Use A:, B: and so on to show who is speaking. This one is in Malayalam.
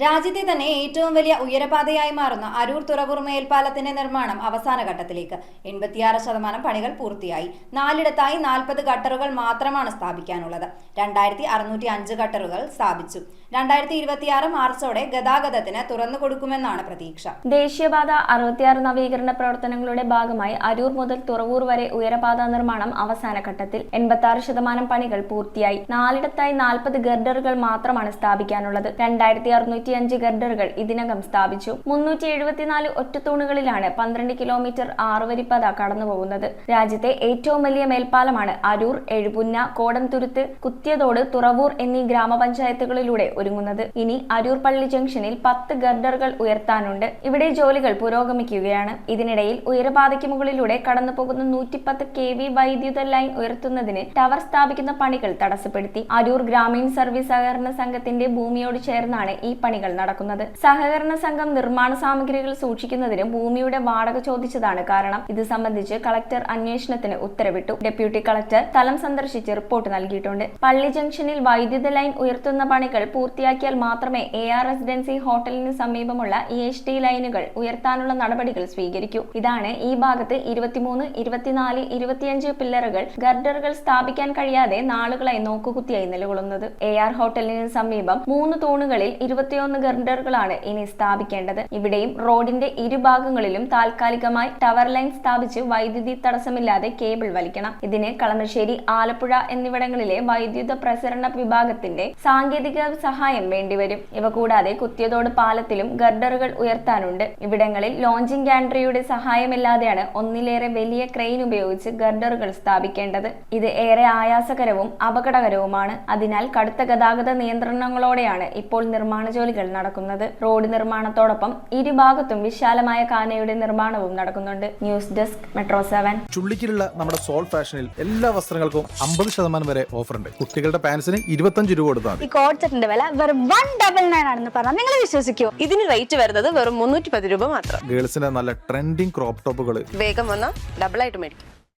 A: രാജ്യത്തെ തന്നെ ഏറ്റവും വലിയ ഉയരപാതയായി മാറുന്ന അരൂർ തുറവൂർ മേൽപ്പാലത്തിന്റെ നിർമ്മാണം അവസാന ഘട്ടത്തിലേക്ക് 86% പണികൾ പൂർത്തിയായി. 4ഇടത്തായി 40 ഗട്ടറുകൾ മാത്രമാണ് സ്ഥാപിക്കാനുള്ളത്. 2605 ഗട്ടറുകൾ സ്ഥാപിച്ചു. 2026 മാർച്ചോടെ ഗതാഗതത്തിന് തുറന്നു കൊടുക്കുമെന്നാണ് പ്രതീക്ഷ.
B: ദേശീയപാത 66 നവീകരണ പ്രവർത്തനങ്ങളുടെ ഭാഗമായി അരൂർ മുതൽ തുറവൂർ വരെ ഉയരപാത നിർമ്മാണം അവസാന ഘട്ടത്തിൽ. 86% പണികൾ പൂർത്തിയായി. 4ഇടത്തായി 40 ഗർഡറുകൾ മാത്രമാണ് സ്ഥാപിക്കാനുള്ളത്. 2605 ഗർഡറുകൾ ഇതിനകം സ്ഥാപിച്ചു. 374 ഒറ്റത്തൂണുകളിലാണ് 12 കിലോമീറ്റർ 6 വരിപ്പാത കടന്നുപോകുന്നത്. രാജ്യത്തെ ഏറ്റവും വലിയ മേൽപ്പാലമാണ് അരൂർ, എഴുപുന്ന, കോടംതുരുത്ത്, കുത്തിയതോട്, തുറവൂർ എന്നീ ഗ്രാമപഞ്ചായത്തുകളിലൂടെ ഒരുങ്ങുന്നത്. ഇനി അരൂർ പള്ളി ജംഗ്ഷനിൽ 10 ഗർഡറുകൾ ഉയർത്താനുണ്ട്. ഇവിടെ ജോലികൾ പുരോഗമിക്കുകയാണ്. ഇതിനിടയിൽ ഉയരപാതയ്ക്ക് മുകളിലൂടെ കടന്നുപോകുന്ന 110 kV വൈദ്യുത ലൈൻ ഉയർത്തുന്നതിന് ടവർ സ്ഥാപിക്കുന്ന പണികൾ തടസ്സപ്പെടുത്തി. അരൂർ ഗ്രാമീൺ സർവീസ് സഹകരണ സംഘത്തിന്റെ ഭൂമിയോട് ചേർന്നാണ് ഈ പണികൾ നടക്കുന്നത്. സഹകരണ സംഘം നിർമ്മാണ സാമഗ്രികൾ സൂക്ഷിക്കുന്നതിന് ഭൂമിയുടെ വാടക ചോദിച്ചതാണ് കാരണം. ഇത് സംബന്ധിച്ച് കളക്ടർ അന്വേഷണത്തിന് ഉത്തരവിട്ടു. ഡെപ്യൂട്ടി കളക്ടർ സ്ഥലം സന്ദർശിച്ച് റിപ്പോർട്ട് നൽകിയിട്ടുണ്ട്. പള്ളി ജംഗ്ഷനിൽ വൈദ്യുത ലൈൻ ഉയർത്തുന്ന പണികൾ പൂർത്തിയാക്കിയാൽ മാത്രമേ AR റെസിഡൻസി ഹോട്ടലിന് സമീപമുള്ള EHT ലൈനുകൾ ഉയർത്താനുള്ള നടപടികൾ സ്വീകരിക്കൂ. ഇതാണ് ഈ ഭാഗത്ത് 23, 24, 25 പില്ലറുകൾ, ഗർഡറുകൾ സ്ഥാപിക്കാൻ കഴിയാതെ നാളുകളായി നോക്കുകുത്തിയായി നിലകൊള്ളുന്നത്. AR ഹോട്ടലിന് സമീപം 3 തൂണുകളിൽ 21 ഗർഡറുകളാണ് ഇനി സ്ഥാപിക്കേണ്ടത്. ഇവിടെയും റോഡിന്റെ ഇരുഭാഗങ്ങളിലും താൽക്കാലികമായി ടവർ ലൈൻ സ്ഥാപിച്ച് വൈദ്യുതി തടസ്സമില്ലാതെ കേബിൾ വലിക്കണം. ഇതിന് കളമശ്ശേരി, ആലപ്പുഴ എന്നിവിടങ്ങളിലെ വൈദ്യുത പ്രസരണ വിഭാഗത്തിന്റെ സാങ്കേതിക സഹായം വേണ്ടിവരും. ഇവ കൂടാതെ കുത്തിയതോട് പാലത്തിലും ഗർഡറുകൾ ഉയർത്താനുണ്ട്. ഇവിടങ്ങളിൽ ലോഞ്ചിങ് ഗാൻട്രിയുടെ സഹായമില്ലാതെയാണ് ഒന്നിലേറെ വലിയ ക്രെയിൻ ഉപയോഗിച്ച് ഗർഡറുകൾ സ്ഥാപിക്കേണ്ടത്. ഇത് ഏറെ ആയാസകരവും അപകടകരവുമാണ്. അതിനാൽ കടുത്ത ഗതാഗത നിയന്ത്രണങ്ങളോടെയാണ് ഇപ്പോൾ നിർമ്മാണ ജോലികൾ നടക്കുന്നത്. റോഡ് നിർമ്മാണത്തോടൊപ്പം ഇരുഭാഗത്തും വിശാലമായ കാനയുടെ നിർമ്മാണവും നടക്കുന്നുണ്ട്. News desk metro 7.
C: ചുള്ളിക്കിലുള്ള നമ്മുടെ സോൾ ഫാഷനിൽ എല്ലാ വസ്ത്രങ്ങൾക്കും 50% വരെ ഓഫർ ഉണ്ട്. കുട്ടികളുടെ പാൻസിന് 25 രൂപ കൊടുത്താൽ
D: ഈ കോഡ് സെറ്റിന്റെ വില വെറും 199 ആണെന്ന് പറഞ്ഞാൽ നിങ്ങൾ വിശ്വസിക്കുമോ?
E: ഇതിന് റേറ്റ് വരുന്നത് വെറും 310 രൂപ മാത്രം.
C: ഗേൾസിന്റെ നല്ല ട്രെൻഡിങ് ക്രോപ്പ് ടോപ്പുകൾ
E: വേഗം വന്നാൽ ഡബിൾ ആയിട്ട് മേടിക്കും.